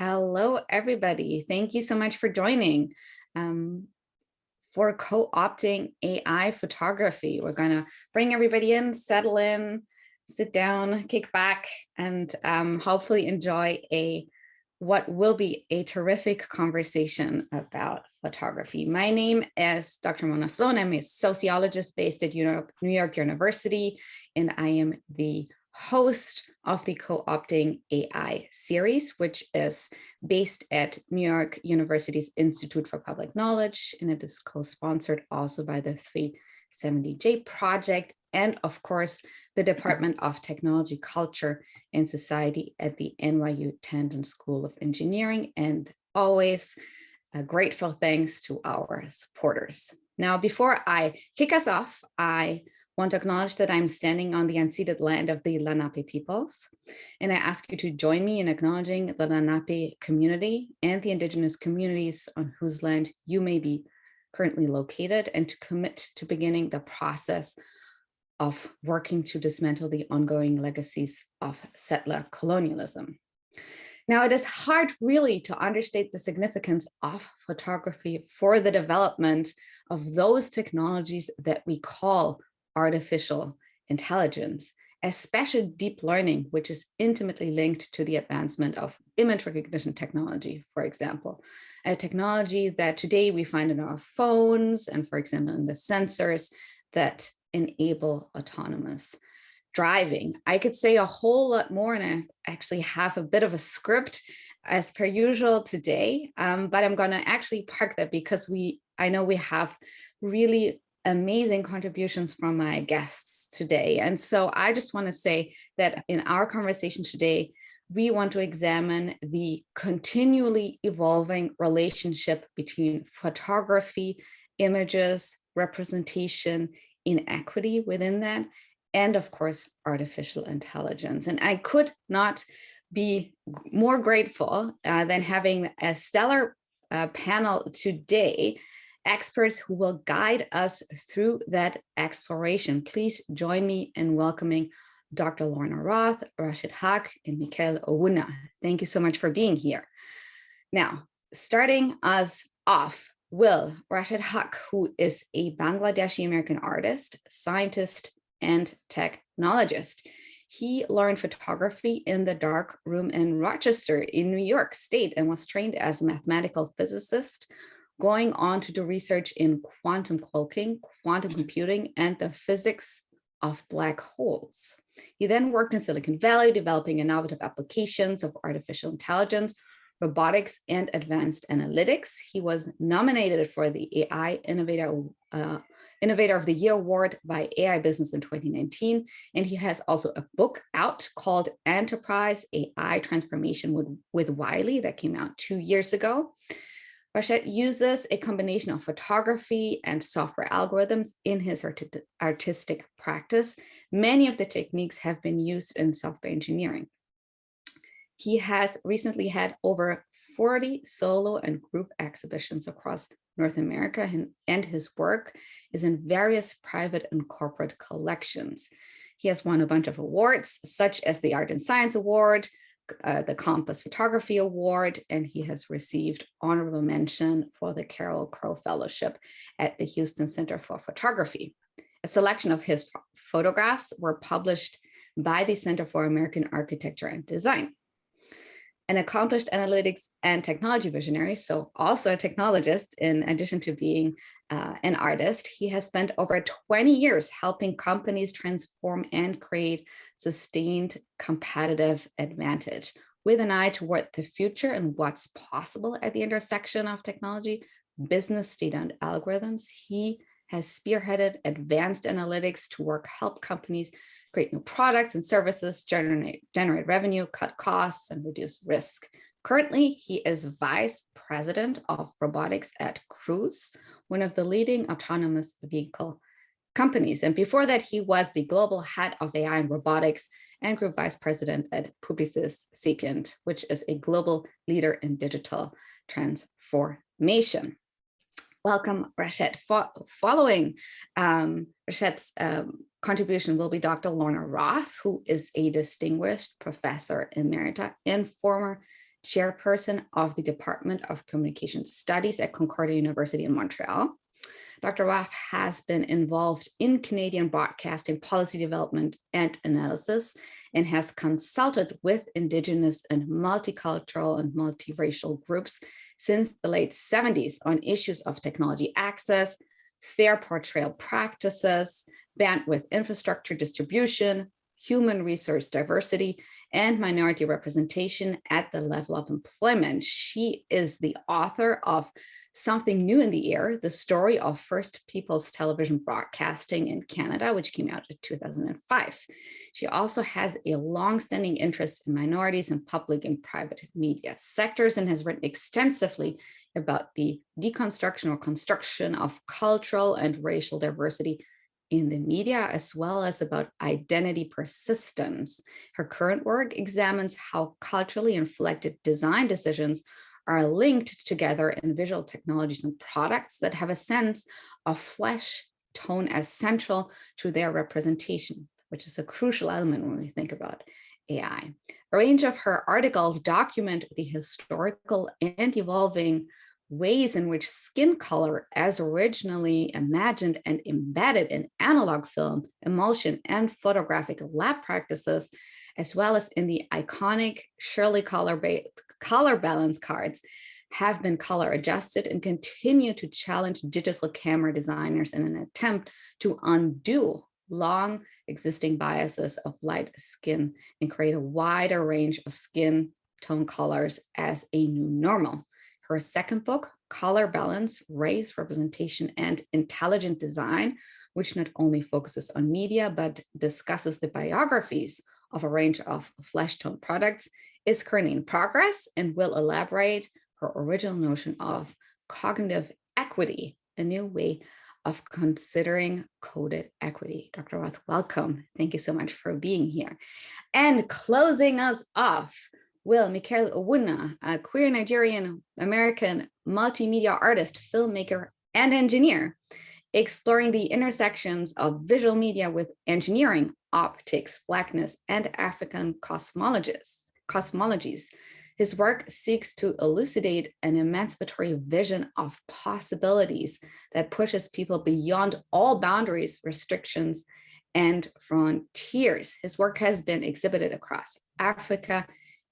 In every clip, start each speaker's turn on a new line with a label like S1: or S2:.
S1: Hello, everybody. Thank you so much for joining for co-opting AI photography. We're going to bring everybody in, settle in, sit down, kick back, and hopefully enjoy what will be a terrific conversation about photography. My name is Dr. Mona Sloane. I'm a sociologist based at New York University, and I am the host of the Co-opting AI series, which is based at New York University's Institute for Public Knowledge, and it is co-sponsored also by the 370J project, and of course, the Department of Technology, Culture, and Society at the NYU Tandon School of Engineering, and always a grateful thanks to our supporters. Now, before I kick us off, I want to acknowledge that I'm standing on the unceded land of the Lenape peoples, and I ask you to join me in acknowledging the Lenape community and the indigenous communities on whose land you may be currently located, and to commit to beginning the process of working to dismantle the ongoing legacies of settler colonialism. Now, it is hard really to understate the significance of photography for the development of those technologies that we call artificial intelligence, especially deep learning, which is intimately linked to the advancement of image recognition technology, for example, a technology that today we find in our phones and, for example, in the sensors that enable autonomous driving. I could say a whole lot more, and I actually have a bit of a script as per usual today, but I'm going to actually park that because I know we have really amazing contributions from my guests today. And so I just want to say that in our conversation today, we want to examine the continually evolving relationship between photography, images, representation, inequity within that, and of course, artificial intelligence. And I could not be more grateful than having a stellar panel today, experts who will guide us through that exploration. Please join me in welcoming Dr. Lorna Roth, Rashed Haq, and Mikhail Owuna. Thank you so much for being here. Now, starting us off, Rashed Haq, who is a Bangladeshi-American artist, scientist, and technologist. He learned photography in the dark room in Rochester in New York State and was trained as a mathematical physicist, going on to do research in quantum cloaking, quantum computing, and the physics of black holes. He then worked in Silicon Valley, developing innovative applications of artificial intelligence, robotics, and advanced analytics. He was nominated for the AI Innovator of the Year Award by AI Business in 2019. And he has also a book out called Enterprise AI Transformation with Wiley that came out 2 years ago. Rashed uses a combination of photography and software algorithms in his artistic practice. Many of the techniques have been used in software engineering. He has recently had over 40 solo and group exhibitions across North America, and his work is in various private and corporate collections. He has won a bunch of awards, such as the Art and Science Award, the Compass Photography Award, and he has received honorable mention for the Carol Crow Fellowship at the Houston Center for Photography. A selection of his photographs were published by the Center for American Architecture and Design. An accomplished analytics and technology visionary, so also a technologist, in addition to being an artist, he has spent over 20 years helping companies transform and create sustained competitive advantage with an eye toward the future and what's possible at the intersection of technology, business, data, and algorithms. He has spearheaded advanced analytics to help companies create new products and services, generate revenue, cut costs, and reduce risk. Currently, he is vice president of robotics at Cruise, one of the leading autonomous vehicle companies. And before that, he was the global head of AI and robotics and group vice president at Publicis Sapient, which is a global leader in digital transformation. Welcome, Rashed. Following Rashed's contribution will be Dr. Lorna Roth, who is a distinguished professor emerita and former chairperson of the Department of Communication Studies at Concordia University in Montreal. Dr. Roth has been involved in Canadian broadcasting policy development and analysis and has consulted with Indigenous and multicultural and multiracial groups since the late 70s on issues of technology access, fair portrayal practices, bandwidth infrastructure distribution, human resource diversity, and minority representation at the level of employment. She is the author of Something New in the Air, the story of First Peoples television broadcasting in Canada, which came out in 2005. She also has a longstanding interest in minorities and public and private media sectors and has written extensively about the deconstruction or construction of cultural and racial diversity in the media, as well as about identity persistence. Her current work examines how culturally inflected design decisions are linked together in visual technologies and products that have a sense of flesh tone as central to their representation, which is a crucial element when we think about AI. A range of her articles document the historical and evolving ways in which skin color, as originally imagined and embedded in analog film, emulsion, and photographic lab practices, as well as in the iconic Shirley color balance cards, have been color adjusted and continue to challenge digital camera designers in an attempt to undo long existing biases of light skin and create a wider range of skin tone colors as a new normal. Her second book, Color Balance, Race, Representation, and Intelligent Design, which not only focuses on media, but discusses the biographies of a range of flesh tone products, is currently in progress and will elaborate her original notion of cognitive equity, a new way of considering coded equity. Dr. Roth, welcome. Thank you so much for being here. And closing us off, Will Michael Owuna, a queer Nigerian American multimedia artist, filmmaker, and engineer, exploring the intersections of visual media with engineering, optics, Blackness, and African cosmologies. His work seeks to elucidate an emancipatory vision of possibilities that pushes people beyond all boundaries, restrictions, and frontiers. His work has been exhibited across Africa,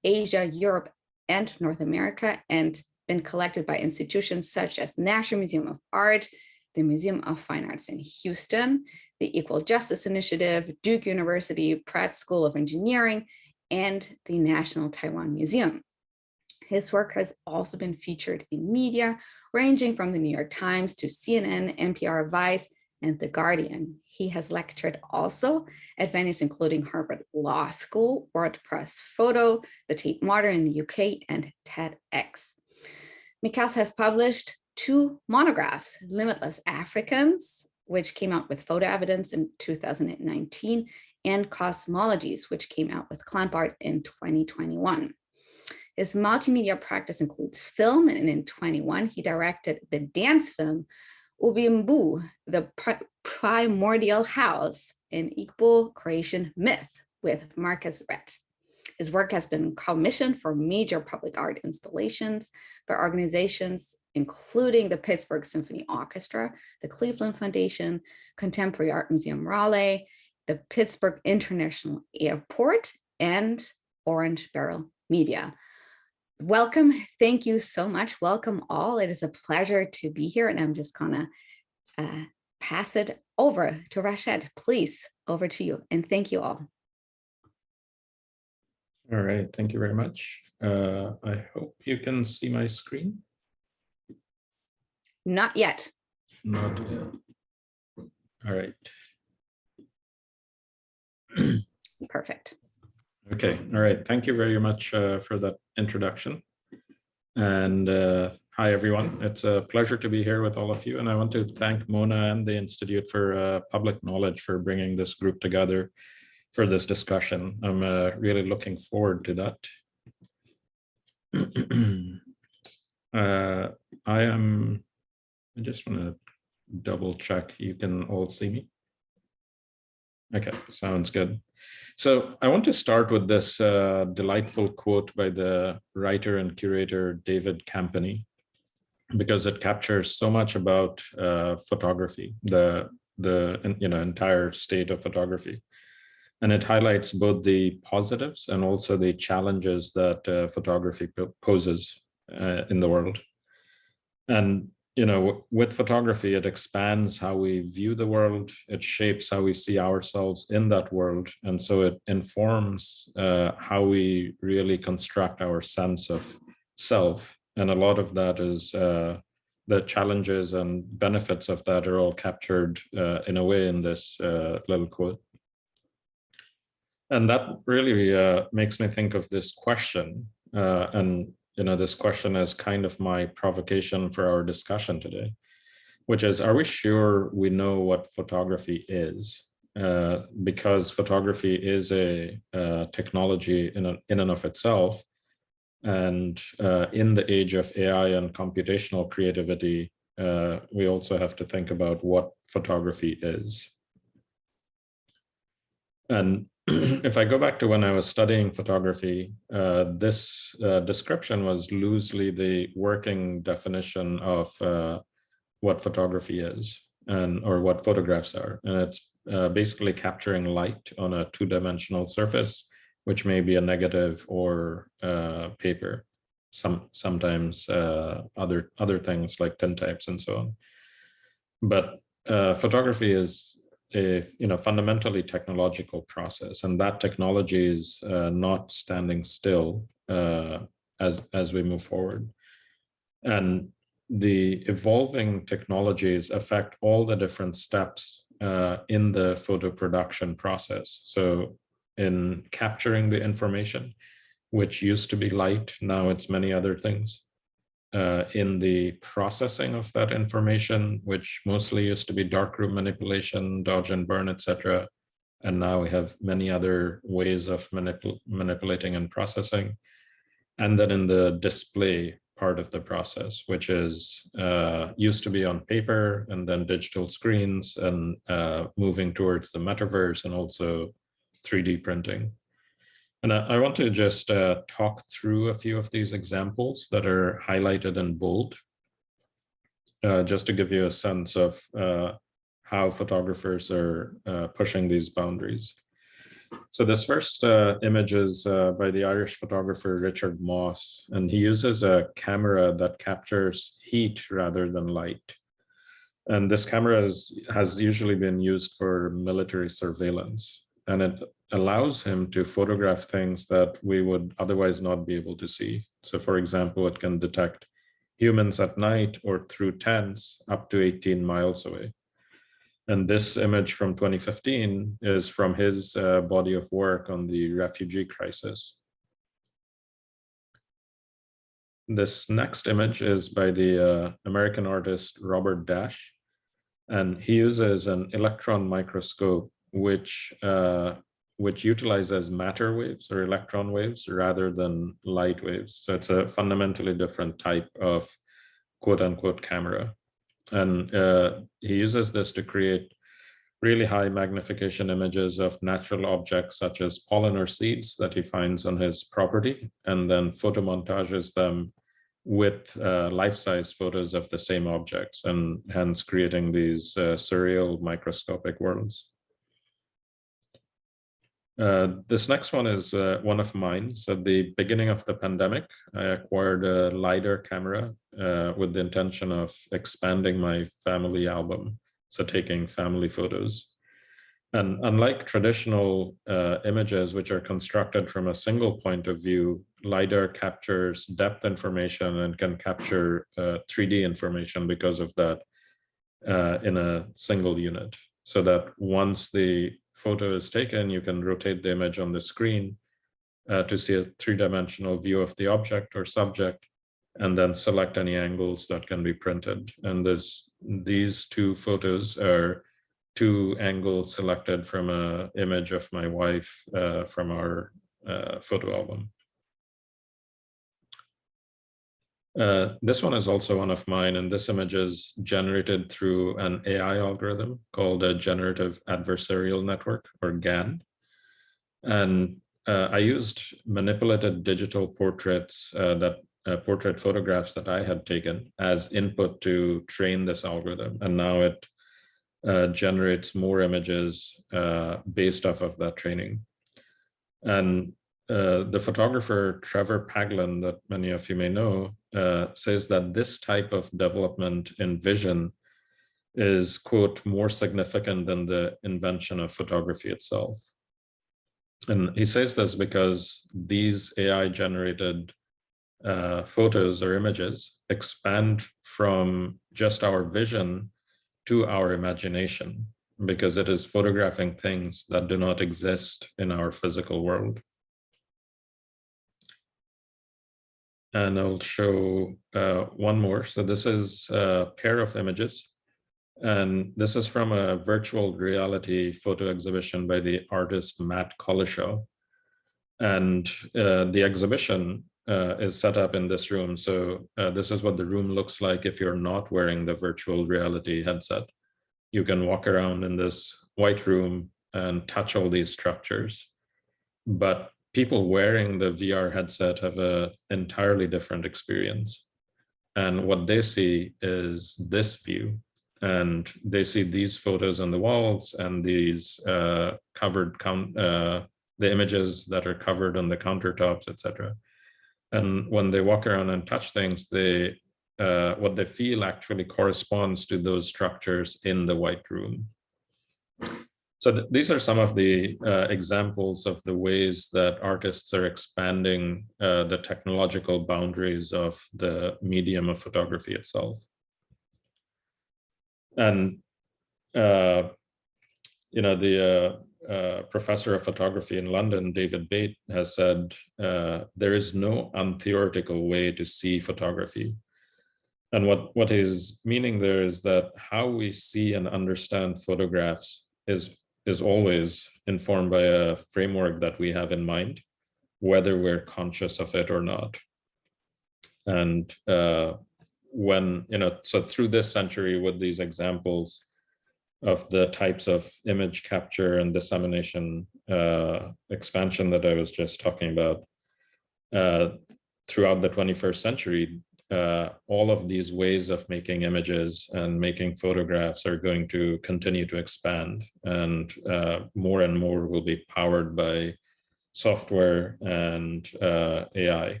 S1: Asia, Europe, and North America, and been collected by institutions such as National Museum of Art, the Museum of Fine Arts in Houston, the Equal Justice Initiative, Duke University, Pratt School of Engineering, and the National Taiwan Museum. His work has also been featured in media, ranging from the New York Times to CNN, NPR, Vice, and The Guardian. He has lectured also at venues including Harvard Law School, WordPress Photo, the Tate Modern in the UK, and TEDx. Mikhail has published 2 monographs, Limitless Africans, which came out with photo evidence in 2019, and Cosmologies, which came out with Clamp Art in 2021. His multimedia practice includes film, and in 2021, he directed the dance film Ubimbu, the Primordial House, an equal creation myth with Marcus Rett. His work has been commissioned for major public art installations by organizations including the Pittsburgh Symphony Orchestra, the Cleveland Foundation, Contemporary Art Museum Raleigh, the Pittsburgh International Airport, and Orange Barrel Media. Welcome. Thank you so much. Welcome all. It is a pleasure to be here, and I'm just gonna pass it over to Rashed. Please, over to you, and thank you all.
S2: All right, thank you very much. I hope you can see my screen.
S1: Not yet.
S2: Not yet. All right.
S1: Perfect.
S2: Okay, all right. Thank you very much for that introduction. And hi, everyone. It's a pleasure to be here with all of you. And I want to thank Mona and the Institute for Public Knowledge for bringing this group together for this discussion. I'm really looking forward to that. I just want to double check you can all see me. Okay, sounds good. So I want to start with this delightful quote by the writer and curator David Campany, because it captures so much about photography, the entire state of photography, and it highlights both the positives and also the challenges that photography poses in the world. And with photography, it expands how we view the world. It shapes how we see ourselves in that world, and so it informs how we really construct our sense of self. And a lot of that is the challenges and benefits of that are all captured in a way in this little quote. And that really makes me think of this question, and this question is kind of my provocation for our discussion today, which is, are we sure we know what photography is? Because photography is a technology in and of itself. And in the age of AI and computational creativity, we also have to think about what photography is. And if I go back to when I was studying photography, this description was loosely the working definition of what photography is or what photographs are. And it's basically capturing light on a two-dimensional surface, which may be a negative or paper, sometimes other things like tintypes and so on. But photography is a fundamentally technological process, and that technology is not standing still as we move forward. And the evolving technologies affect all the different steps in the photo production process. So in capturing the information, which used to be light, now it's many other things. In the processing of that information, which mostly used to be darkroom manipulation, dodge and burn, etc. And now we have many other ways of manipulating and processing. And then in the display part of the process, which is used to be on paper and then digital screens and moving towards the metaverse and also 3D printing. And I want to just talk through a few of these examples that are highlighted in bold, just to give you a sense of how photographers are pushing these boundaries. So this first image is by the Irish photographer Richard Moss, and he uses a camera that captures heat rather than light. And this camera has usually been used for military surveillance, and it allows him to photograph things that we would otherwise not be able to see. So for example, it can detect humans at night or through tents up to 18 miles away. And this image from 2015 is from his body of work on the refugee crisis. This next image is by the American artist Robert Dash, and he uses an electron microscope which utilizes matter waves or electron waves rather than light waves. So it's a fundamentally different type of quote unquote camera. And he uses this to create really high magnification images of natural objects such as pollen or seeds that he finds on his property, and then photomontages them with life-size photos of the same objects, and hence creating these surreal microscopic worlds. This next one is one of mine. So at the beginning of the pandemic, I acquired a LiDAR camera with the intention of expanding my family album, so taking family photos. And unlike traditional images, which are constructed from a single point of view, LiDAR captures depth information and can capture 3D information because of that in a single unit. So that once the photo is taken, you can rotate the image on the screen to see a three-dimensional view of the object or subject, and then select any angles that can be printed. And these two photos are two angles selected from an image of my wife from our photo album. This one is also one of mine, and this image is generated through an AI algorithm called a generative adversarial network, or GAN. And I used manipulated digital portraits, portrait photographs that I had taken as input to train this algorithm. And now it generates more images based off of that training. And the photographer Trevor Paglen, that many of you may know, says that this type of development in vision is, quote, more significant than the invention of photography itself. And he says this because these AI-generated photos or images expand from just our vision to our imagination, because it is photographing things that do not exist in our physical world. And I'll show one more. So this is a pair of images. And this is from a virtual reality photo exhibition by the artist Matt Collishaw. And the exhibition is set up in this room. So this is what the room looks like if you're not wearing the virtual reality headset. You can walk around in this white room and touch all these structures. But people wearing the VR headset have an entirely different experience. And what they see is this view. And they see these photos on the walls and these the images that are covered on the countertops, etc. And when they walk around and touch things, what they feel actually corresponds to those structures in the white room. So these are some of the examples of the ways that artists are expanding the technological boundaries of the medium of photography itself. And the professor of photography in London, David Bate, has said there is no untheoretical way to see photography. And what he's meaning there is that how we see and understand photographs is always informed by a framework that we have in mind, whether we're conscious of it or not. And so through this century, with these examples of the types of image capture and dissemination expansion that I was just talking about, throughout the 21st century, all of these ways of making images and making photographs are going to continue to expand, and more will be powered by software and AI.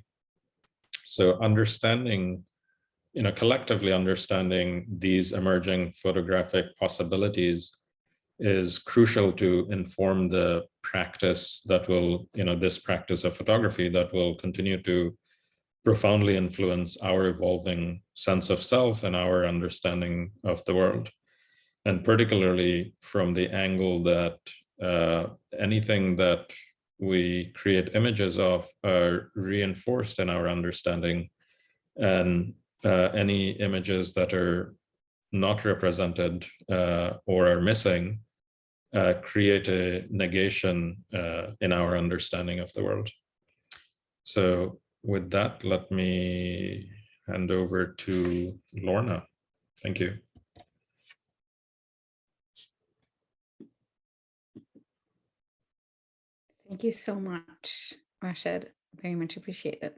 S2: So collectively understanding these emerging photographic possibilities is crucial to inform the practice that will, this practice of photography that will continue to profoundly influence our evolving sense of self and our understanding of the world. And particularly from the angle that anything that we create images of are reinforced in our understanding, and any images that are not represented or are missing create a negation in our understanding of the world. So with that, let me hand over to Lorna. Thank you.
S1: Thank you so much, Rashed. Very much appreciate it.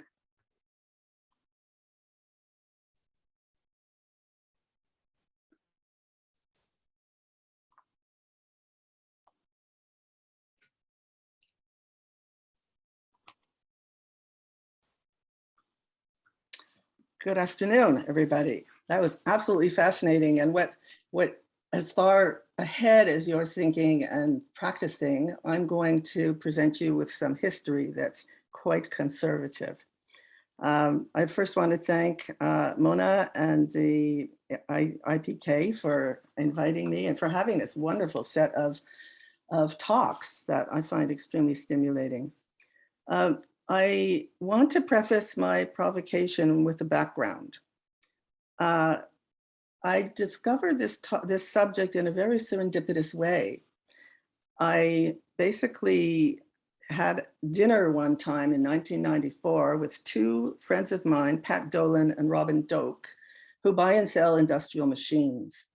S3: Good afternoon, everybody. That was absolutely fascinating. And what as far ahead as you're thinking and practicing, I'm going to present you with some history that's quite conservative. I first want to thank Mona and the IPK for inviting me and for having this wonderful set of talks that I find extremely stimulating. I want to preface my provocation with a background. I discovered this subject in a very serendipitous way. I basically had dinner one time in 1994 with two friends of mine, Pat Dolan and Robin Doak, who buy and sell industrial machines.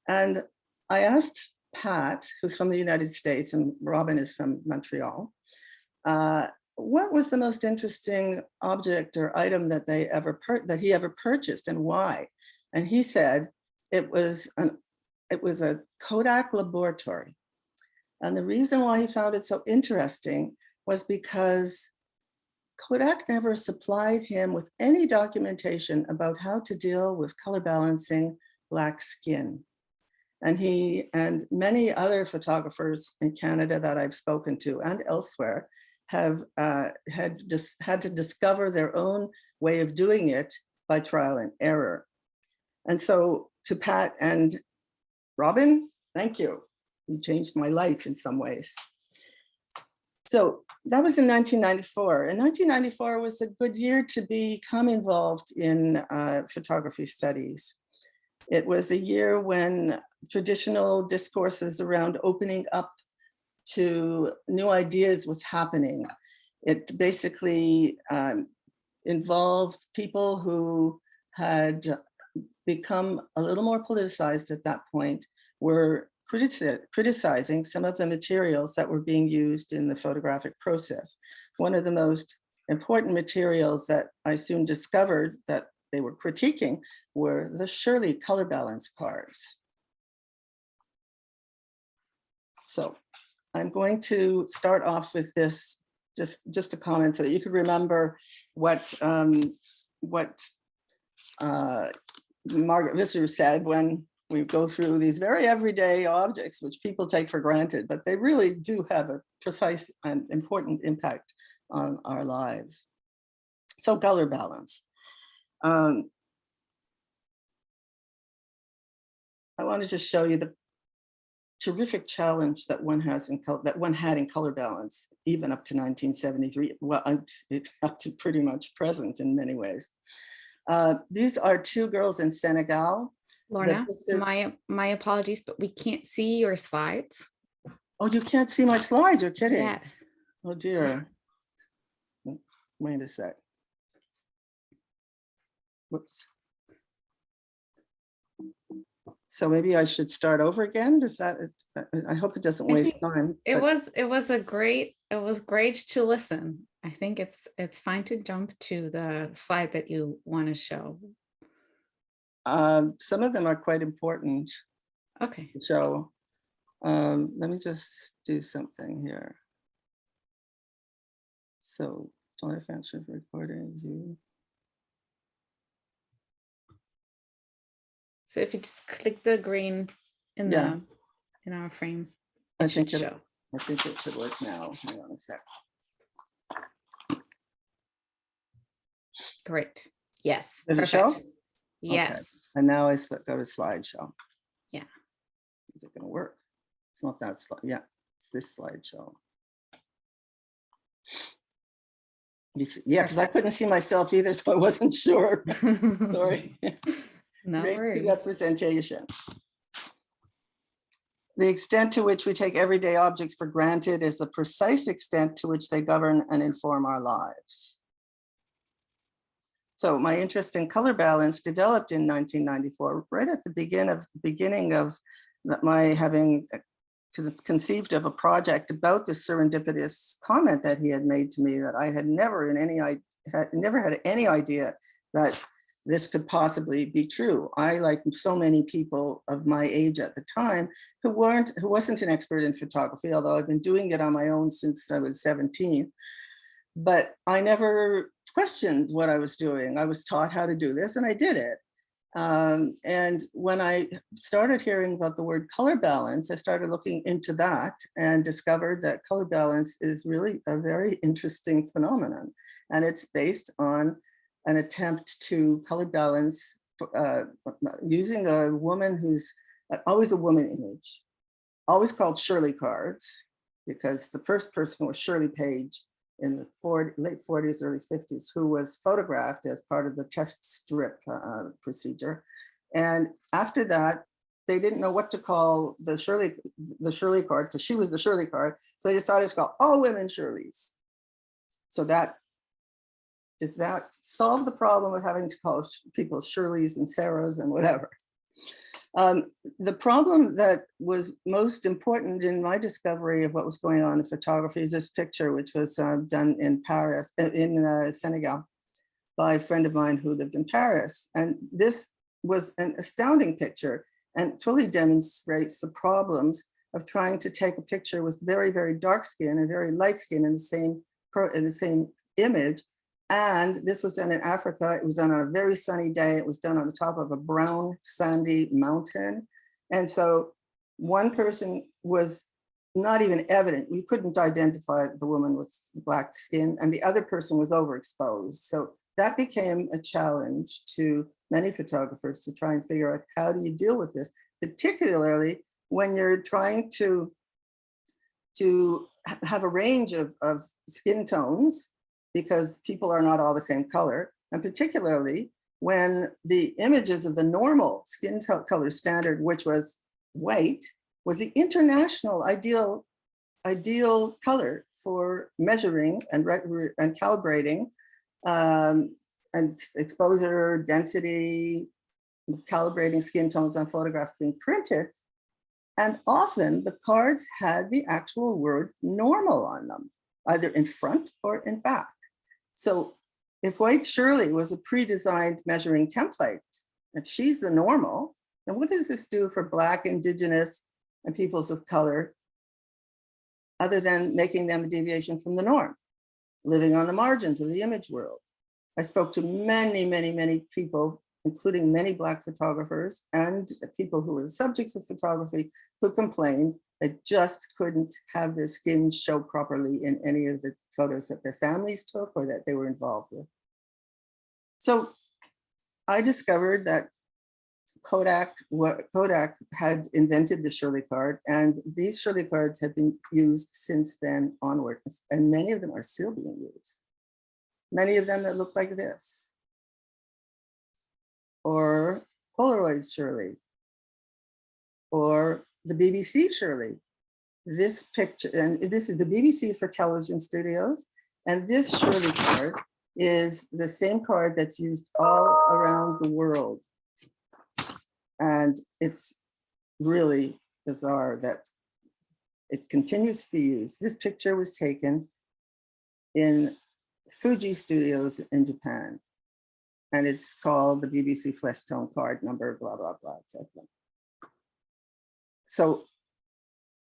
S3: And I asked Pat, who's from the United States, and Robin is from Montreal, what was the most interesting object or item that he ever purchased, and why? And he said it was a Kodak laboratory. And the reason why he found it so interesting was because Kodak never supplied him with any documentation about how to deal with color balancing Black skin. And he and many other photographers in Canada that I've spoken to and elsewhere have had to discover their own way of doing it by trial and error. And so to Pat and Robin, thank you. You changed my life in some ways. So that was in 1994. And 1994 was a good year to become involved in photography studies. It was a year when traditional discourses around opening up to new ideas was happening. It basically involved people who had become a little more politicized at that point, were criticizing some of the materials that were being used in the photographic process. One of the most important materials that I soon discovered that they were critiquing were the Shirley color balance cards. So I'm going to start off with this, just a comment so that you could remember what Margaret Visser said when we go through these very everyday objects, which people take for granted, but they really do have a precise and important impact on our lives. So color balance. I want to just show you the terrific challenge that one has had in color balance, even up to 1973. Well, up to pretty much present in many ways. These are two girls in Senegal.
S1: Lorna, my apologies, but we can't see your slides.
S3: Oh, you can't see my slides? You're kidding.
S1: Yeah.
S3: Oh dear. Wait a sec. Whoops. So maybe I should start over again. Does that? I hope it doesn't waste time.
S1: It was great to listen. I think it's fine to jump to the slide that you want to show.
S3: Some of them are quite important.
S1: Okay.
S3: So let me just do something here. So live answer recording you.
S1: So if you just click the green in our frame, it should show.
S3: I think it should work now. Hang on a sec.
S1: Great. Yes.
S3: Does it
S1: Perfect.
S3: show?
S1: Yes.
S3: Okay. And now I go to slideshow.
S1: Yeah.
S3: Is it going to work? It's not that slide. Yeah, it's this slideshow. Yeah, because I couldn't see myself either, so I wasn't sure. Sorry.
S1: No
S3: Great
S1: worries.
S3: representation. The extent to which we take everyday objects for granted is the precise extent to which they govern and inform our lives. So my interest in color balance developed in 1994, right at the beginning of my having conceived of a project about this serendipitous comment that he had made to me that I had never had any idea that this could possibly be true. I, like so many people of my age at the time, who wasn't an expert in photography, although I've been doing it on my own since I was 17, but I never questioned what I was doing. I was taught how to do this and I did it. And when I started hearing about the word color balance, I started looking into that and discovered that color balance is really a very interesting phenomenon. And it's based on an attempt to color balance using a woman who's always a woman image, always called Shirley cards, because the first person was Shirley Page in the late 40s, early 50s, who was photographed as part of the test strip procedure. And after that, they didn't know what to call the Shirley card, because she was the Shirley card. So they decided to call all women Shirleys. So that solve the problem of having to call people Shirleys and Sarahs and whatever. The problem that was most important in my discovery of what was going on in photography is this picture, which was done in Paris, in Senegal, by a friend of mine who lived in Paris. And this was an astounding picture and fully demonstrates the problems of trying to take a picture with very, very dark skin and very light skin in the same image. And this was done in Africa. It was done on a very sunny day. It was done on the top of a brown, sandy mountain. And so one person was not even evident. We couldn't identify the woman with black skin, and the other person was overexposed. So that became a challenge to many photographers to try and figure out, how do you deal with this, particularly when you're trying to have a range of skin tones, because people are not all the same color, and particularly when the images of the normal skin color standard, which was white, was the international ideal color for measuring and calibrating and exposure, density, calibrating skin tones on photographs being printed. And often the cards had the actual word normal on them, either in front or in back. So if White Shirley was a pre-designed measuring template and she's the normal, then what does this do for Black, Indigenous, and peoples of color, other than making them a deviation from the norm, living on the margins of the image world? I spoke to many, many, many people, including many Black photographers and people who were the subjects of photography, who complained they just couldn't have their skin show properly in any of the photos that their families took or that they were involved with. So I discovered that Kodak had invented the Shirley card, and these Shirley cards have been used since then onward, and many of them are still being used. Many of them that look like this, or Polaroid Shirley, or the BBC Shirley. This picture, and this is the BBC's for television studios, and this Shirley card is the same card that's used all around the world. And it's really bizarre that it continues to be used. This picture was taken in Fuji Studios in Japan, and it's called the BBC Flesh Tone card number, blah, blah, blah, etc. So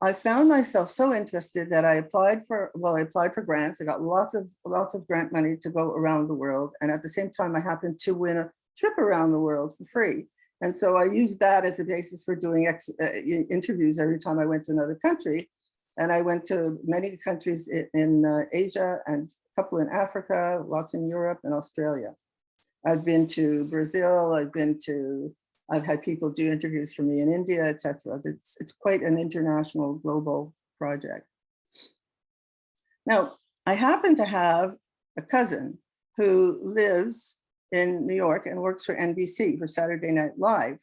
S3: I found myself so interested that I applied for grants. I got lots of grant money to go around the world. And at the same time, I happened to win a trip around the world for free. And so I used that as a basis for doing interviews every time I went to another country. And I went to many countries in Asia and a couple in Africa, lots in Europe and Australia. I've been to Brazil, I've had people do interviews for me in India, etc. It's quite an international, global project. Now, I happen to have a cousin who lives in New York and works for NBC, for Saturday Night Live.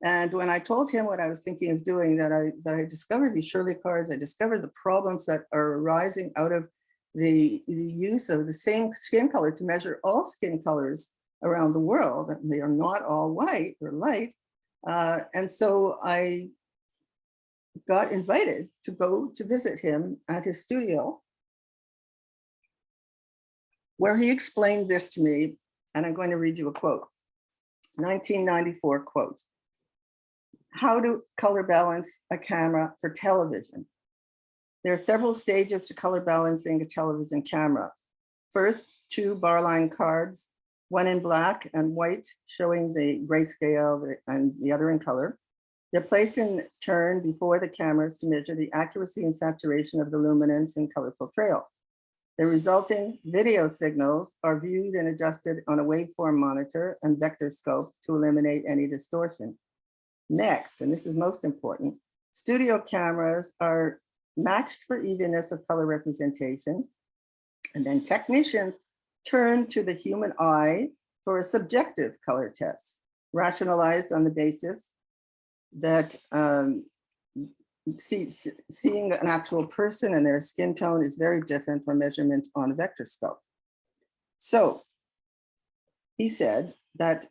S3: And when I told him what I was thinking of doing, that I discovered these Shirley cards, I discovered the problems that are arising out of the use of the same skin color to measure all skin colors around the world. They are not all white or light. And so I got invited to go to visit him at his studio, where he explained this to me. And I'm going to read you a quote, 1994 quote. How to color balance a camera for television. There are several stages to color balancing a television camera. First, 2 barline cards, one in black and white, showing the grayscale and the other in color. They're placed in turn before the cameras to measure the accuracy and saturation of the luminance and color portrayal. The resulting video signals are viewed and adjusted on a waveform monitor and vector scope to eliminate any distortion. Next, and this is most important, studio cameras are matched for evenness of color representation, and then technicians turn to the human eye for a subjective color test, rationalized on the basis that seeing an actual person and their skin tone is very different from measurement on a vector scope. So he said that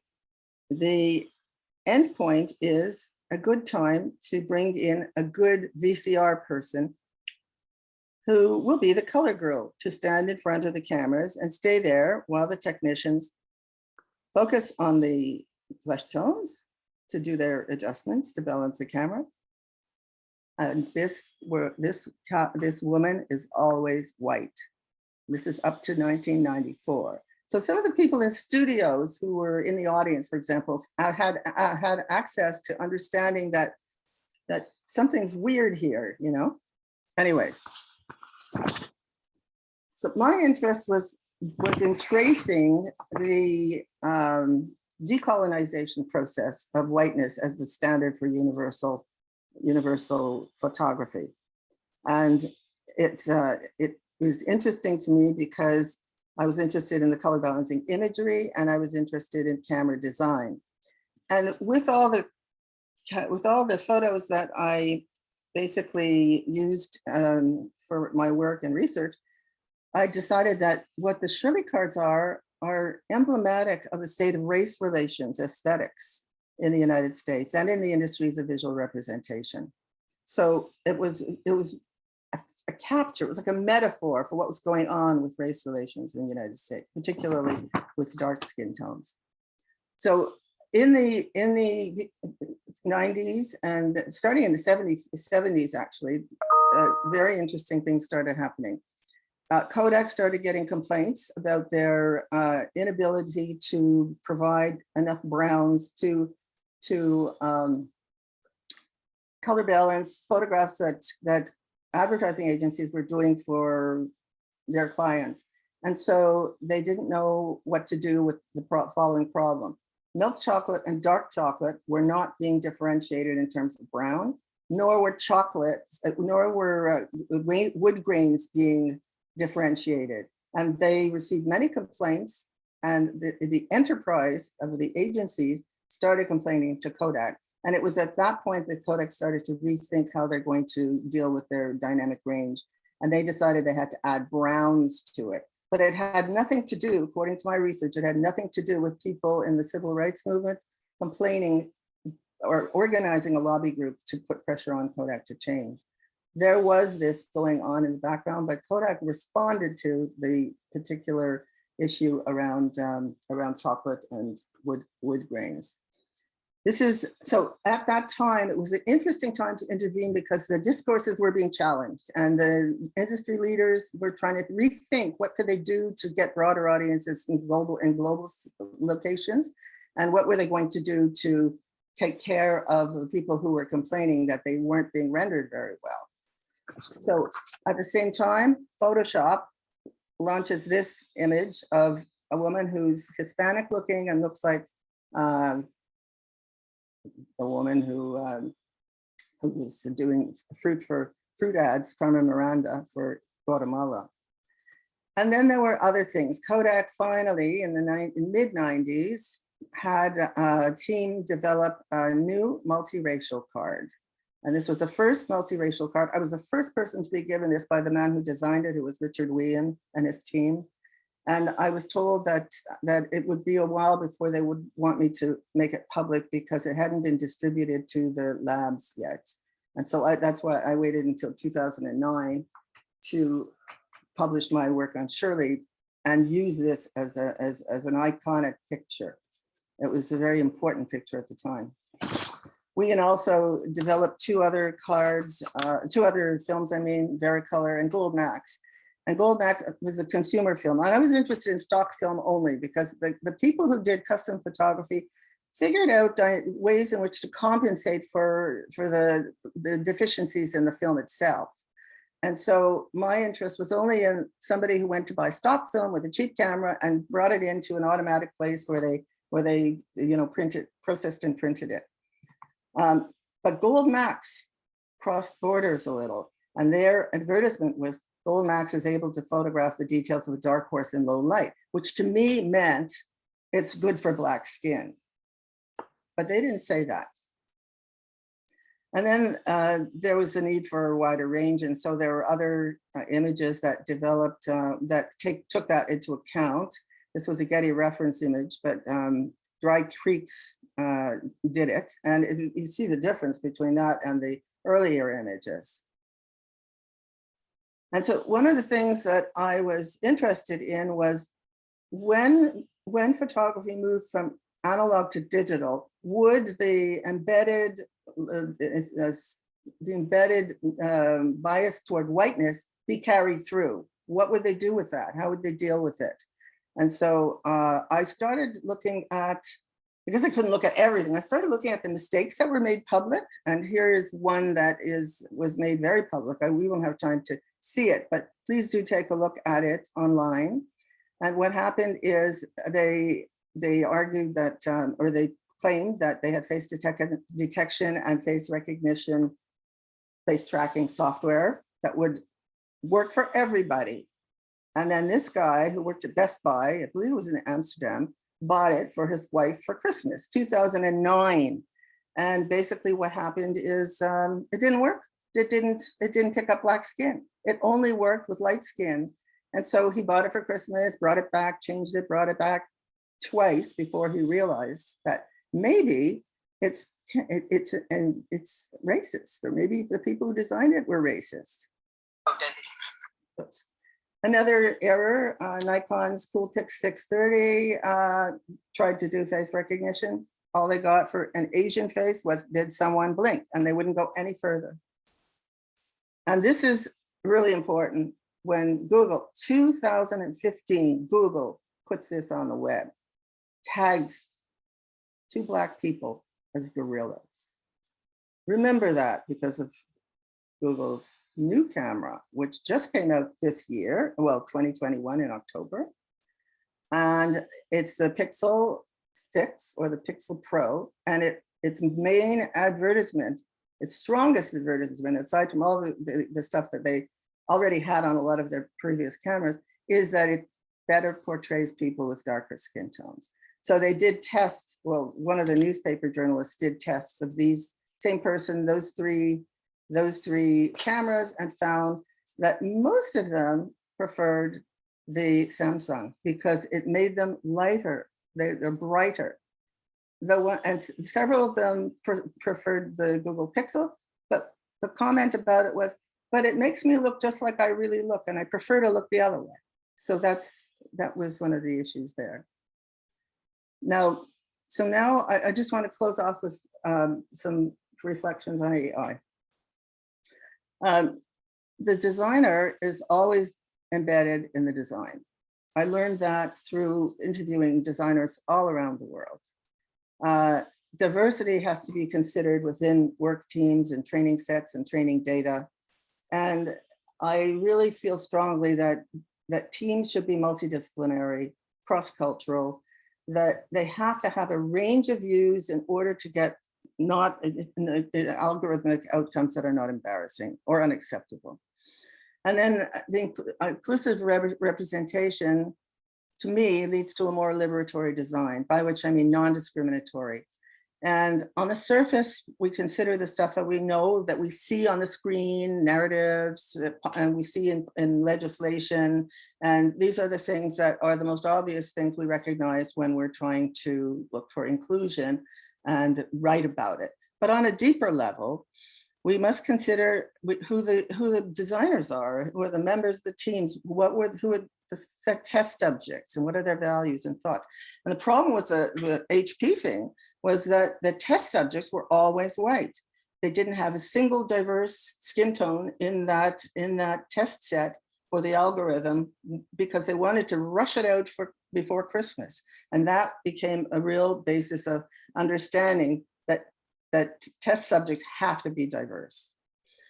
S3: the endpoint is a good time to bring in a good VCR person who will be the color girl to stand in front of the cameras and stay there while the technicians focus on the flesh tones to do their adjustments to balance the camera. And this woman is always white. This is up to 1994. So some of the people in studios who were in the audience, for example, had access to understanding that something's weird here, you know? Anyways, so my interest was in tracing the decolonization process of whiteness as the standard for universal photography. And it was interesting to me because I was interested in the color balancing imagery and I was interested in camera design. And with all the photos that I basically used for my work and research, I decided that what the Shirley cards are emblematic of the state of race relations, aesthetics in the United States and in the industries of visual representation. So it was a capture, it was like a metaphor for what was going on with race relations in the United States, particularly with dark skin tones. So in the 90s and starting in the 70s actually, very interesting things started happening. Kodak started getting complaints about their inability to provide enough browns to color balance photographs that advertising agencies were doing for their clients. And so they didn't know what to do with the following problem. Milk chocolate and dark chocolate were not being differentiated in terms of brown, nor were wood grains being differentiated. And they received many complaints, and the enterprise of the agencies started complaining to Kodak. And it was at that point that Kodak started to rethink how they're going to deal with their dynamic range. And they decided they had to add browns to it. But it had nothing to do, according to my research, it had nothing to do with people in the civil rights movement complaining or organizing a lobby group to put pressure on Kodak to change. There was this going on in the background, but Kodak responded to the particular issue around chocolate and wood grains. So at that time, it was an interesting time to intervene because the discourses were being challenged and the industry leaders were trying to rethink what could they do to get broader audiences in global locations, and what were they going to do to take care of the people who were complaining that they weren't being rendered very well. So at the same time, Photoshop launches this image of a woman who's Hispanic looking and looks like the woman who was doing fruit ads, Carmen Miranda, for Guatemala. And then there were other things. Kodak finally, in the mid-90s, had a team develop a new multiracial card. And this was the first multiracial card. I was the first person to be given this by the man who designed it, who was Richard Whelan and his team. And I was told that it would be a while before they would want me to make it public because it hadn't been distributed to the labs yet. And so that's why I waited until 2009 to publish my work on Shirley and use this as an iconic picture. It was a very important picture at the time. We can also develop two other films, Vericolor and Gold Max. And Gold Max was a consumer film. And I was interested in stock film only because the people who did custom photography figured out ways in which to compensate for the deficiencies in the film itself. And so my interest was only in somebody who went to buy stock film with a cheap camera and brought it into an automatic place where they processed and printed it. But Gold Max crossed borders a little, and their advertisement was Gold Max is able to photograph the details of a dark horse in low light, which to me meant it's good for black skin. But they didn't say that. And then there was a need for a wider range. And so there were other images that developed that took that into account. This was a Getty reference image, but Dry Creeks did it. And you see the difference between that and the earlier images. And so one of the things that I was interested in was when photography moved from analog to digital, would the embedded bias toward whiteness be carried through? What would they do with that? How would they deal with it? And so I started looking at, because I couldn't look at everything, I started looking at the mistakes that were made public. And here is one that was made very public. We won't have time to see it, but please do take a look at it online. And what happened is they argued that, or they claimed that they had face detection and face recognition, face tracking software that would work for everybody. And then this guy who worked at Best Buy, I believe it was in Amsterdam, bought it for his wife for Christmas, 2009. And basically what happened is it didn't work. It didn't pick up black skin. It only worked with light skin. And so he bought it for Christmas, brought it back, changed it, brought it back twice before he realized that maybe it's racist, or maybe the people who designed it were racist. Oops. Another error, Nikon's Coolpix 630 tried to do face recognition. All they got for an Asian face was, did someone blink? And they wouldn't go any further. And this is really important. When Google, 2015, Google puts this on the web, tags 2 Black people as gorillas. Remember that, because of Google's new camera, which just came out this year, well, 2021 in October. And it's the Pixel 6 or the Pixel Pro, and its main advertisement, its strongest advertisement, aside from all the stuff that they already had on a lot of their previous cameras, is that it better portrays people with darker skin tones. So they did tests, well, one of the newspaper journalists did tests of these same person, those three cameras, and found that most of them preferred the Samsung because it made them lighter, they're brighter. And several of them preferred the Google Pixel, but the comment about it was, but it makes me look just like I really look, and I prefer to look the other way. So that was one of the issues there. Now, I just want to close off with some reflections on AI. The designer is always embedded in the design. I learned that through interviewing designers all around the world. Diversity has to be considered within work teams and training sets and training data. And I really feel strongly that teams should be multidisciplinary, cross-cultural, that they have to have a range of views in order to get not algorithmic outcomes that are not embarrassing or unacceptable. And then the inclusive representation, to me, leads to a more liberatory design, by which I mean non-discriminatory. And on the surface, we consider the stuff that we know, that we see on the screen, narratives, and we see in legislation. And these are the things that are the most obvious things we recognize when we're trying to look for inclusion and write about it. But on a deeper level, we must consider who the designers are, who are the members of the teams, who are the test subjects, and what are their values and thoughts. And the problem with the HP thing was that the test subjects were always white. They didn't have a single diverse skin tone in that test set for the algorithm, because they wanted to rush it out before Christmas. And that became a real basis of understanding that test subjects have to be diverse.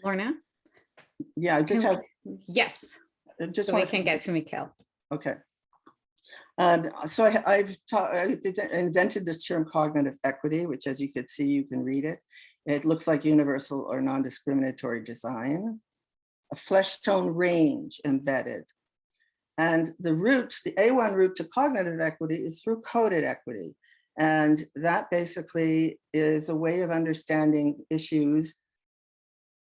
S1: Lorna?
S3: Yeah, I just have.
S1: Yes.
S3: Just
S1: so we can get to Mikhail.
S3: Okay. So I've invented this term cognitive equity, which, as you could see, you can read it. It looks like universal or non-discriminatory design, a flesh tone range embedded. And the A1 route to cognitive equity is through coded equity. And that basically is a way of understanding issues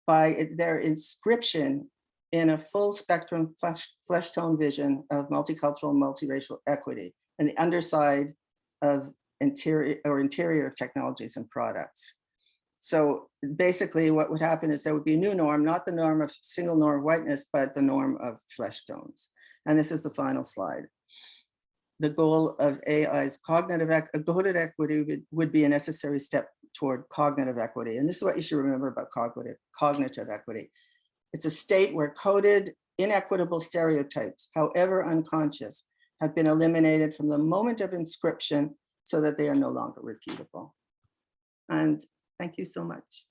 S3: by their inscription in a full spectrum flesh tone vision of multicultural, multiracial equity and the underside of interior technologies and products. So basically what would happen is there would be a new norm, not the norm of single norm of whiteness, but the norm of flesh tones. And this is the final slide. The goal of AI's cognitive equity would be a necessary step toward cognitive equity. And this is what you should remember about cognitive equity. It's a state where coded, inequitable stereotypes, however unconscious, have been eliminated from the moment of inscription so that they are no longer repeatable. And thank you so much.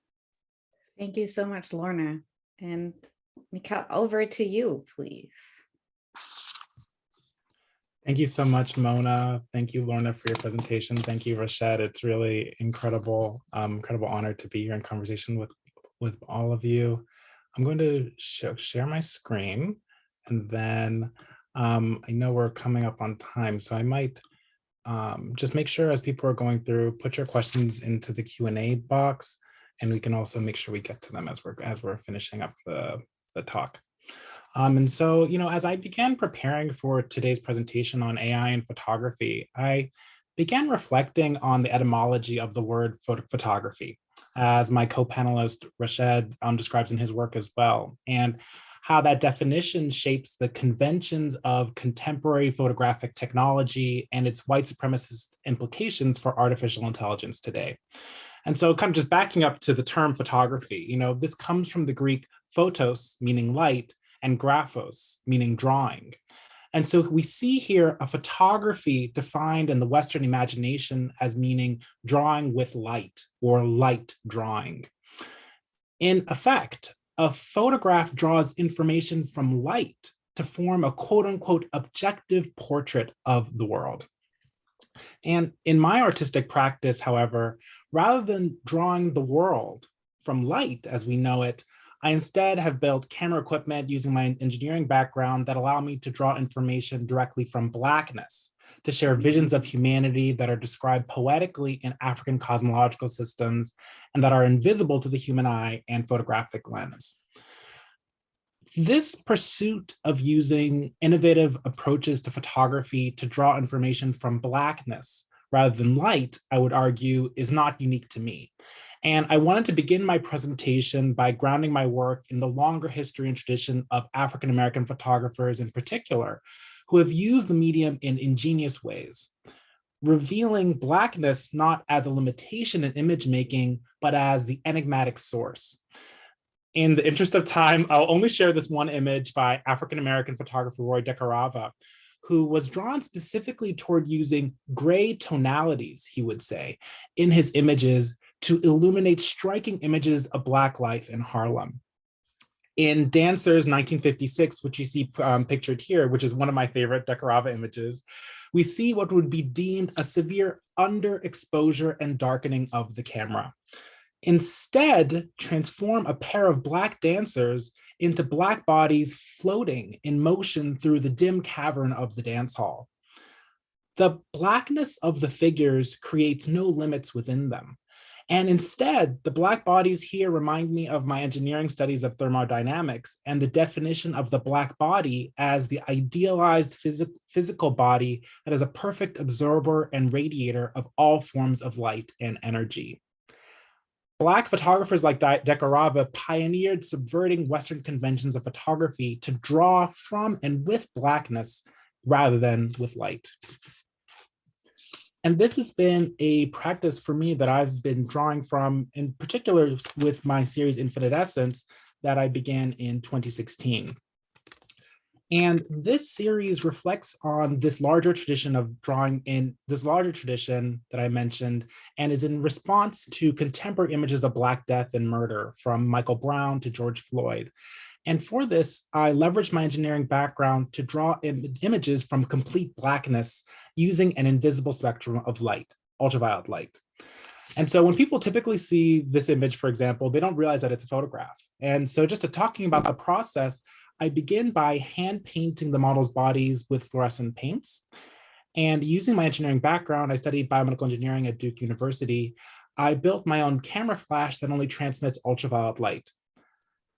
S1: Thank you so much, Lorna. And Mikhail, over to you, please.
S4: Thank you so much, Mona. Thank you, Lorna, for your presentation. Thank you, Rashed. It's really incredible, incredible honor to be here in conversation with all of you. I'm going to share my screen, and then I know we're coming up on time, so I might just make sure as people are going through, put your questions into the Q&A box, and we can also make sure we get to them as we're finishing up the talk. And so, you know, as I began preparing for today's presentation on AI and photography, I began reflecting on the etymology of the word photography, as my co-panelist Rashed describes in his work as well, and how that definition shapes the conventions of contemporary photographic technology and its white supremacist implications for artificial intelligence today. And so kind of just backing up to the term photography, you know, this comes from the Greek photos, meaning light, and graphos, meaning drawing. And so we see here a photography defined in the Western imagination as meaning drawing with light or light drawing. In effect, a photograph draws information from light to form a quote unquote objective portrait of the world. And in my artistic practice, however, rather than drawing the world from light as we know it, I instead have built camera equipment using my engineering background that allow me to draw information directly from blackness, to share visions of humanity that are described poetically in African cosmological systems and that are invisible to the human eye and photographic lens. This pursuit of using innovative approaches to photography to draw information from blackness rather than light, I would argue, is not unique to me. And I wanted to begin my presentation by grounding my work in the longer history and tradition of African-American photographers in particular, who have used the medium in ingenious ways, revealing blackness not as a limitation in image making, but as the enigmatic source. In the interest of time, I'll only share this one image by African-American photographer Roy Decarava, who was drawn specifically toward using gray tonalities, he would say, in his images to illuminate striking images of Black life in Harlem. In Dancers 1956, which you see pictured here, which is one of my favorite Decarava images, we see what would be deemed a severe underexposure and darkening of the camera. Instead, transform a pair of Black dancers into Black bodies floating in motion through the dim cavern of the dance hall. The Blackness of the figures creates no limits within them. And instead, the Black bodies here remind me of my engineering studies of thermodynamics and the definition of the Black body as the idealized physical body that is a perfect absorber and radiator of all forms of light and energy. Black photographers like Decarava pioneered subverting Western conventions of photography to draw from and with Blackness rather than with light. And this has been a practice for me that I've been drawing from, in particular with my series Infinite Essence that I began in 2016. And this series reflects on this larger tradition of drawing in this larger tradition that I mentioned, and is in response to contemporary images of Black death and murder, from Michael Brown to George Floyd. And for this, I leveraged my engineering background to draw images from complete Blackness using an invisible spectrum of light, ultraviolet light. And so when people typically see this image, for example, they don't realize that it's a photograph. And so just talking about the process, I begin by hand painting the model's bodies with fluorescent paints. And using my engineering background, I studied biomedical engineering at Duke University. I built my own camera flash that only transmits ultraviolet light.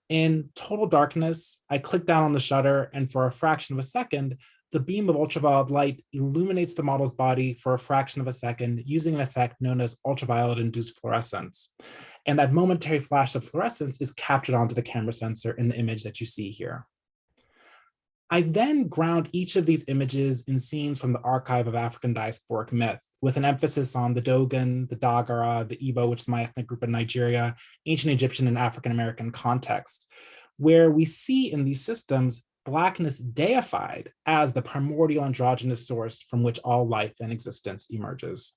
S4: In total darkness, I click down on the shutter, and for a fraction of a second, the beam of ultraviolet light illuminates the model's body for a fraction of a second using an effect known as ultraviolet-induced fluorescence. And that momentary flash of fluorescence is captured onto the camera sensor in the image that you see here. I then ground each of these images in scenes from the archive of African diasporic myth, with an emphasis on the Dogon, the Dagara, the Igbo, which is my ethnic group in Nigeria, ancient Egyptian and African-American context, where we see in these systems Blackness deified as the primordial androgynous source from which all life and existence emerges.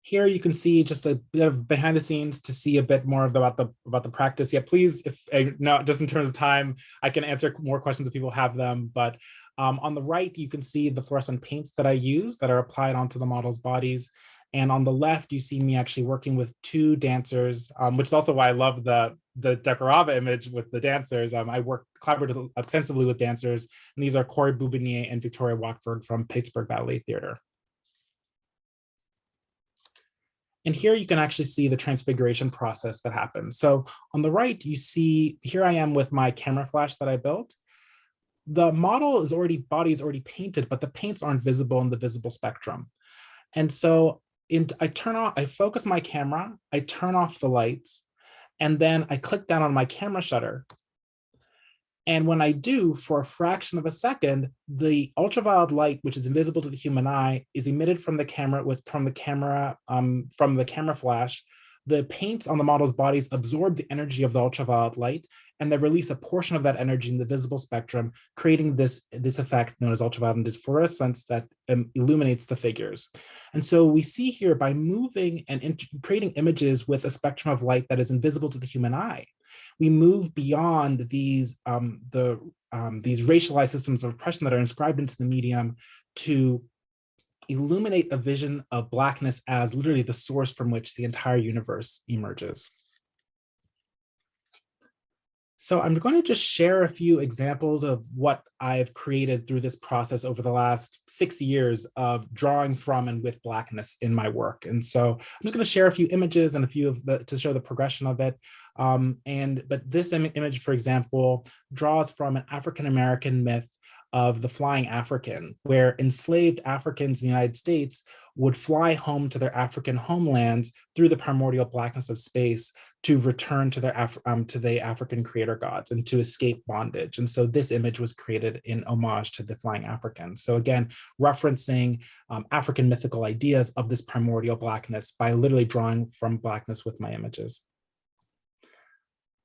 S4: Here you can see just a bit of behind the scenes to see a bit more about the practice. Yeah, please, if no, just in terms of time, I can answer more questions if people have them. But on the right, you can see the fluorescent paints that I use that are applied onto the model's bodies. And on the left, you see me actually working with two dancers, which is also why I love the Decorava image with the dancers. I work collaboratively extensively with dancers, and these are Corey Boubinier and Victoria Watford from Pittsburgh Ballet Theater. And here you can actually see the transfiguration process that happens. So on the right, you see, here I am with my camera flash that I built. The model is body is already painted, but the paints aren't visible in the visible spectrum. And so I focus my camera, I turn off the lights, and then I click down on my camera shutter. And when I do, for a fraction of a second, the ultraviolet light, which is invisible to the human eye, is emitted from the camera from the camera flash. The paints on the model's bodies absorb the energy of the ultraviolet light, and they release a portion of that energy in the visible spectrum, creating this effect known as ultraviolet-induced fluorescence that illuminates the figures. And so we see here, by moving and creating images with a spectrum of light that is invisible to the human eye, we move beyond these racialized systems of oppression that are inscribed into the medium to illuminate a vision of Blackness as literally the source from which the entire universe emerges. So I'm going to just share a few examples of what I've created through this process over the last 6 years of drawing from and with Blackness in my work. And so I'm just going to share a few images and a few to show the progression of it. But this image, for example, draws from an African-American myth of the flying African, where enslaved Africans in the United States would fly home to their African homelands through the primordial blackness of space to return to the African creator gods and to escape bondage. And so this image was created in homage to the flying African. So again, referencing African mythical ideas of this primordial blackness by literally drawing from Blackness with my images.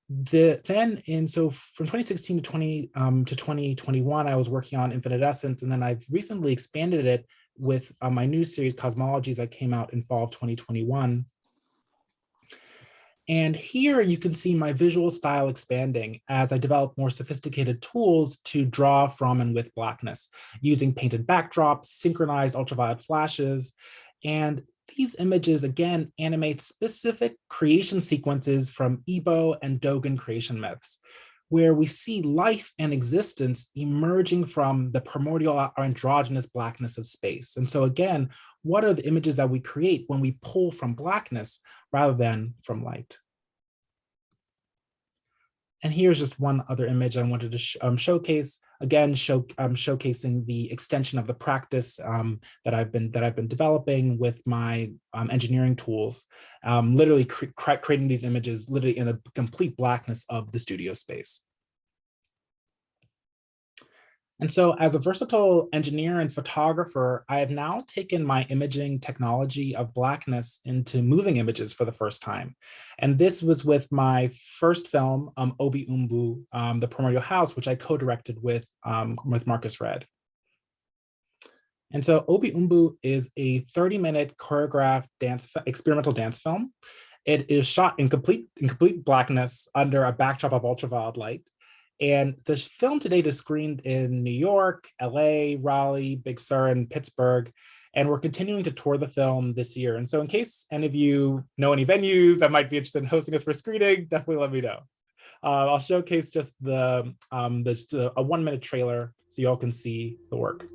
S4: So from 2016 to 2021, I was working on Infinite Essence, and then I've recently expanded it with my new series Cosmologies that came out in fall of 2021. And here you can see my visual style expanding as I develop more sophisticated tools to draw from and with Blackness, using painted backdrops, synchronized ultraviolet flashes, and these images, again, animate specific creation sequences from Igbo and Dogon creation myths, where we see life and existence emerging from the primordial or androgynous blackness of space. And so again, what are the images that we create when we pull from Blackness rather than from light? And here's just one other image I wanted to showcase. Again, showcasing the extension of the practice that I've been developing with my engineering tools, literally creating these images literally in a complete blackness of the studio space. And so as a versatile engineer and photographer, I have now taken my imaging technology of Blackness into moving images for the first time. And this was with my first film, Obi Umbu, The Primordial House, which I co-directed with Marcus Red. And so Obi Umbu is a 30-minute choreographed experimental dance film. It is shot in complete blackness under a backdrop of ultraviolet light. And the film today is screened in New York, LA, Raleigh, Big Sur, and Pittsburgh. And we're continuing to tour the film this year. And so in case any of you know any venues that might be interested in hosting us for screening, definitely let me know. I'll showcase just a 1-minute trailer so you all can see the work.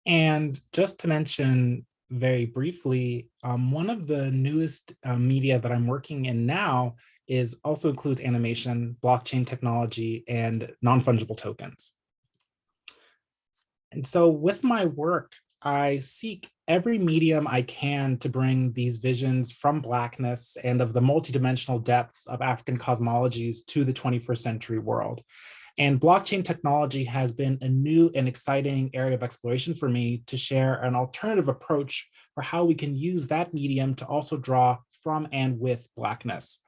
S4: And just to mention very briefly, one of the newest media that I'm working in now is also includes animation, blockchain technology, and non-fungible tokens. And so with my work, I seek every medium I can to bring these visions from Blackness and of the multidimensional depths of African cosmologies to the 21st century world. And blockchain technology has been a new and exciting area of exploration for me to share an alternative approach for how we can use that medium to also draw from and with Blackness.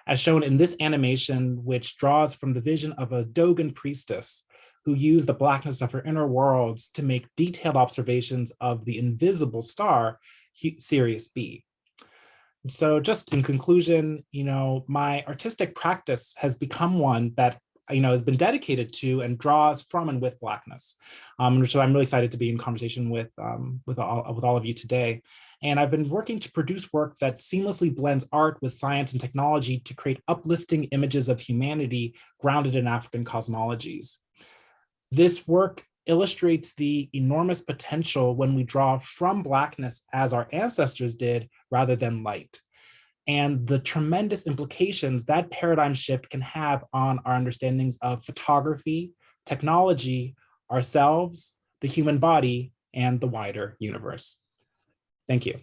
S4: As shown in this animation, which draws from the vision of a Dogon priestess who used the blackness of her inner worlds to make detailed observations of the invisible star, Sirius B. So just in conclusion, my artistic practice has become one that has been dedicated to and draws from and with Blackness. So I'm really excited to be in conversation with all of you today. And I've been working to produce work that seamlessly blends art with science and technology to create uplifting images of humanity grounded in African cosmologies. This work illustrates the enormous potential when we draw from Blackness as our ancestors did rather than light, and the tremendous implications that paradigm shift can have on our understandings of photography, technology, ourselves, the human body, and the wider universe. Thank you.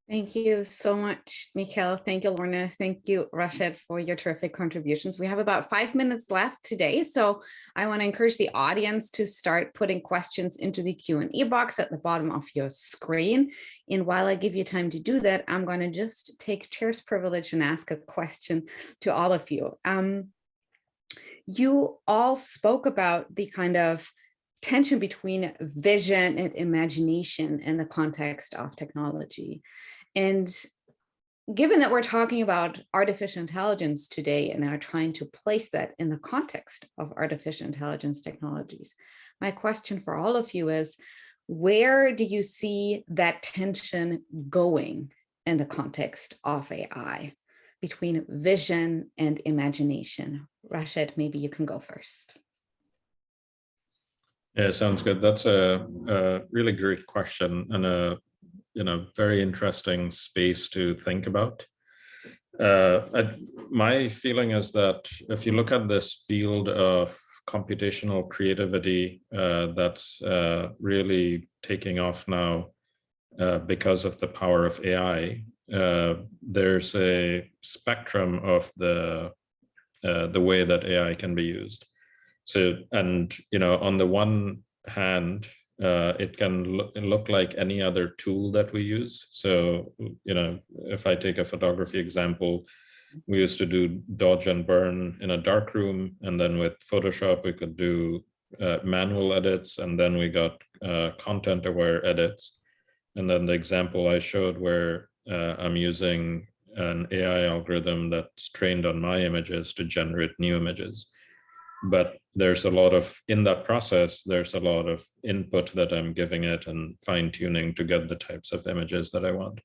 S1: Thank you so much, Mikhail. Thank you, Lorna. Thank you, Rashed, for your terrific contributions. We have about 5 minutes left today, so I want to encourage the audience to start putting questions into the Q&A box at the bottom of your screen. And while I give you time to do that, I'm going to just take chair's privilege and ask a question to all of you. You all spoke about the kind of tension between vision and imagination in the context of technology. And given that we're talking about artificial intelligence today and are trying to place that in the context of artificial intelligence technologies, my question for all of you is, where do you see that tension going in the context of AI between vision and imagination? Rashed, maybe you can go first.
S2: Yeah, sounds good. That's a really great question and a very interesting space to think about. My feeling is that if you look at this field of computational creativity that's really taking off now because of the power of AI, there's a spectrum of the way that AI can be used. So, and on the one hand, it can look like any other tool that we use. So, if I take a photography example, we used to do dodge and burn in a darkroom, and then with Photoshop we could do manual edits, and then we got content-aware edits. And then the example I showed where I'm using an AI algorithm that's trained on my images to generate new images. But there's a lot of, in that process, there's a lot of input that I'm giving it and fine tuning to get the types of images that I want.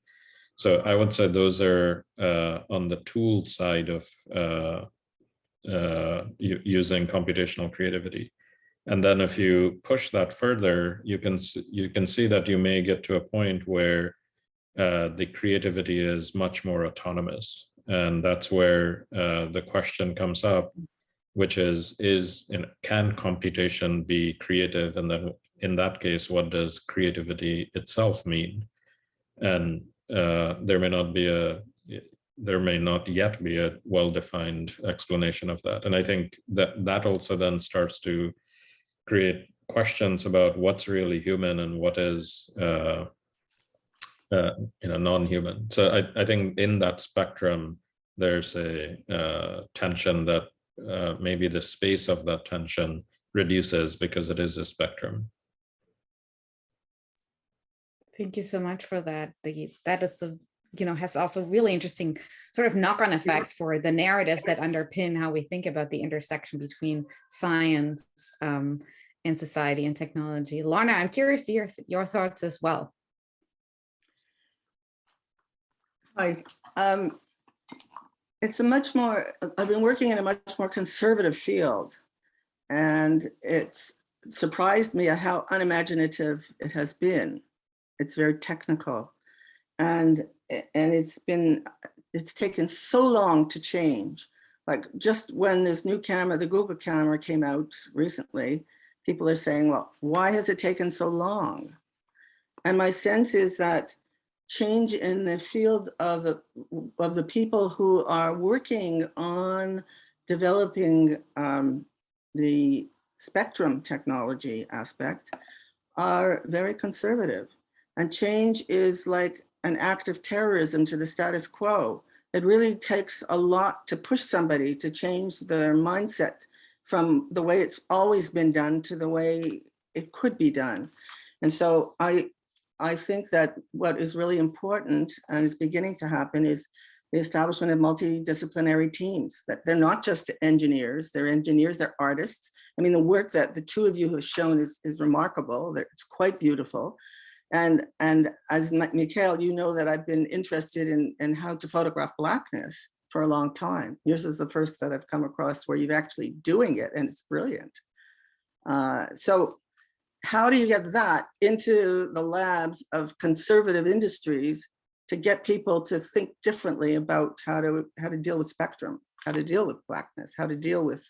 S2: So I would say those are on the tool side of using computational creativity. And then if you push that further, you can see that you may get to a point where the creativity is much more autonomous. And that's where the question comes up, which is can computation be creative? And then in that case, what does creativity itself mean? And there may not yet be a well-defined explanation of that. And I think that also then starts to create questions about what's really human and what is non-human. So I think in that spectrum, there's a tension that maybe the space of that tension reduces because it is a spectrum.
S1: Thank you so much for that. That is has also really interesting sort of knock-on effects for the narratives that underpin how we think about the intersection between science and society and technology. Lorna, I'm curious to hear your thoughts as well.
S3: Hi. It's I've been working in a much more conservative field, and it's surprised me at how unimaginative it has been. It's very technical, and it's taken so long to change. Like just when this new camera, the Google camera, came out recently, people are saying, well, why has it taken so long? And my sense is that change in the field of the people who are working on developing the spectrum technology aspect are very conservative. And change is like an act of terrorism to the status quo. It really takes a lot to push somebody to change their mindset from the way it's always been done to the way it could be done. And so I think that what is really important and is beginning to happen is the establishment of multidisciplinary teams, that they're not just engineers, they're artists. I mean, the work that the two of you have shown is remarkable. It's quite beautiful. And as Mikhail, you know that I've been interested in how to photograph Blackness for a long time. Yours is the first that I've come across where you're actually doing it, and it's brilliant. So how do you get that into the labs of conservative industries to get people to think differently about how to deal with spectrum, how to deal with Blackness, how to deal with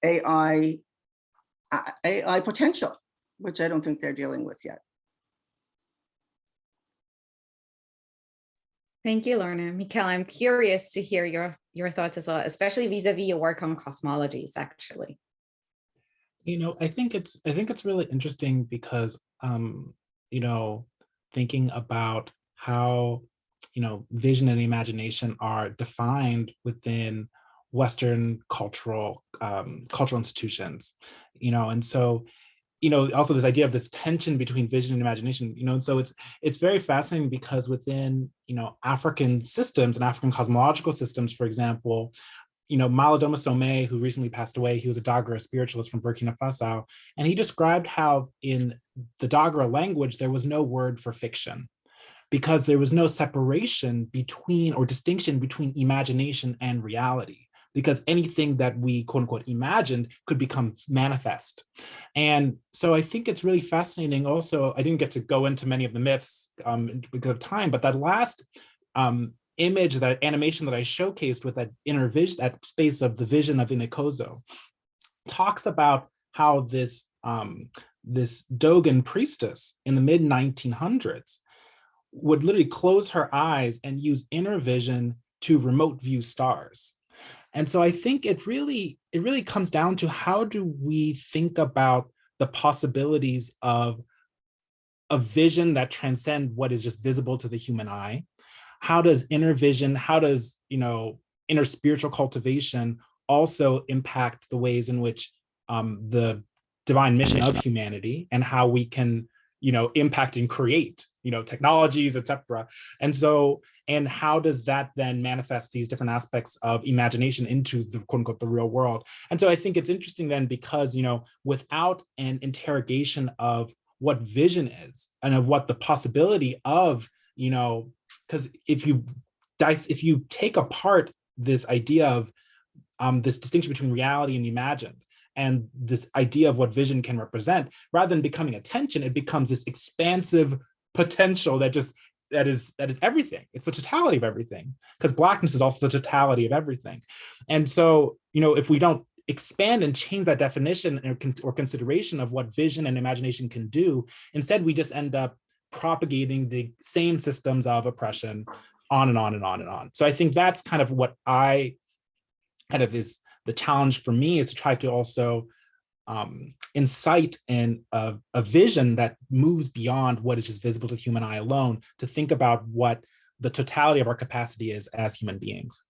S3: AI potential, which I don't think they're dealing with yet.
S1: Thank you, Lorna. Mikhail, I'm curious to hear your thoughts as well, especially vis-a-vis your work on cosmologies, actually.
S4: You know, I think it's really interesting because you know, thinking about how, you know, vision and imagination are defined within Western cultural institutions, you know, and so, you know, also this idea of this tension between vision and imagination, you know, and so it's very fascinating because within, you know, African systems and African cosmological systems, for example, you know, Malidoma Somé, who recently passed away, he was a Dagara spiritualist from Burkina Faso, and he described how in the Dagara language, there was no word for fiction because there was no separation between or distinction between imagination and reality, because anything that we quote unquote imagined could become manifest. And so I think it's really fascinating also, I didn't get to go into many of the myths because of time, but that last image, that animation that I showcased with that inner vision, that space of the vision of Inekozo, talks about how this Dogon priestess in the mid 1900s would literally close her eyes and use inner vision to remote view stars. And so I think it really comes down to how do we think about the possibilities of a vision that transcend what is just visible to the human eye. How does inner vision, how does, you know, inner spiritual cultivation also impact the ways in which the divine mission of humanity and how we can, you know, impact and create, you know, technologies, etc. And so, and how does that then manifest these different aspects of imagination into the quote unquote the real world? And so I think it's interesting then because, you know, without an interrogation of what vision is and of what the possibility of, you know, because if you take apart this idea of this distinction between reality and imagined, and this idea of what vision can represent, rather than becoming a tension, it becomes this expansive potential that is everything. It's the totality of everything, because Blackness is also the totality of everything. And so, you know, if we don't expand and change that definition or consideration of what vision and imagination can do, instead we just end up propagating the same systems of oppression on and on and on and on. So I think that's kind of what is the challenge for me, is to try to also incite a vision that moves beyond what is just visible to the human eye alone, to think about what the totality of our capacity is as human beings.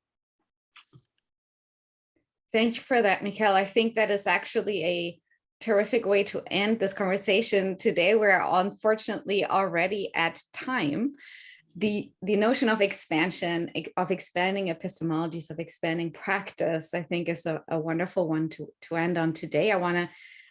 S1: Thank you for that, Mikhail. I think that is actually a terrific way to end this conversation today. We're unfortunately already at time. The notion of expansion, of expanding epistemologies, of expanding practice, I think is a wonderful one to end on today. I want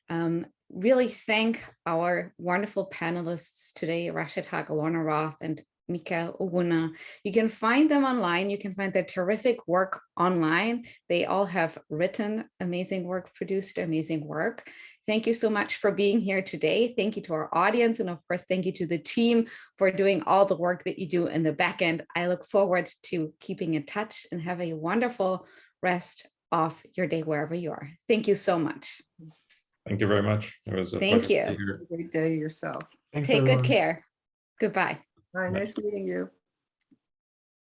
S1: to really thank our wonderful panelists today, Rashed Haq, Lorna, Roth, and Mikael, Uguna. You can find them online. You can find their terrific work online. They all have written amazing work, produced amazing work. Thank you so much for being here today. Thank you to our audience. And of course, thank you to the team for doing all the work that you do in the back end. I look forward to keeping in touch and have a wonderful rest of your day wherever you are. Thank you so much.
S2: Thank you very much. It was a
S1: Thank
S2: pleasure to
S1: you.
S2: be here.
S3: Great day yourself.
S4: Thanks,
S1: Take
S4: everyone.
S1: good care. Goodbye.
S3: Bye, nice meeting you.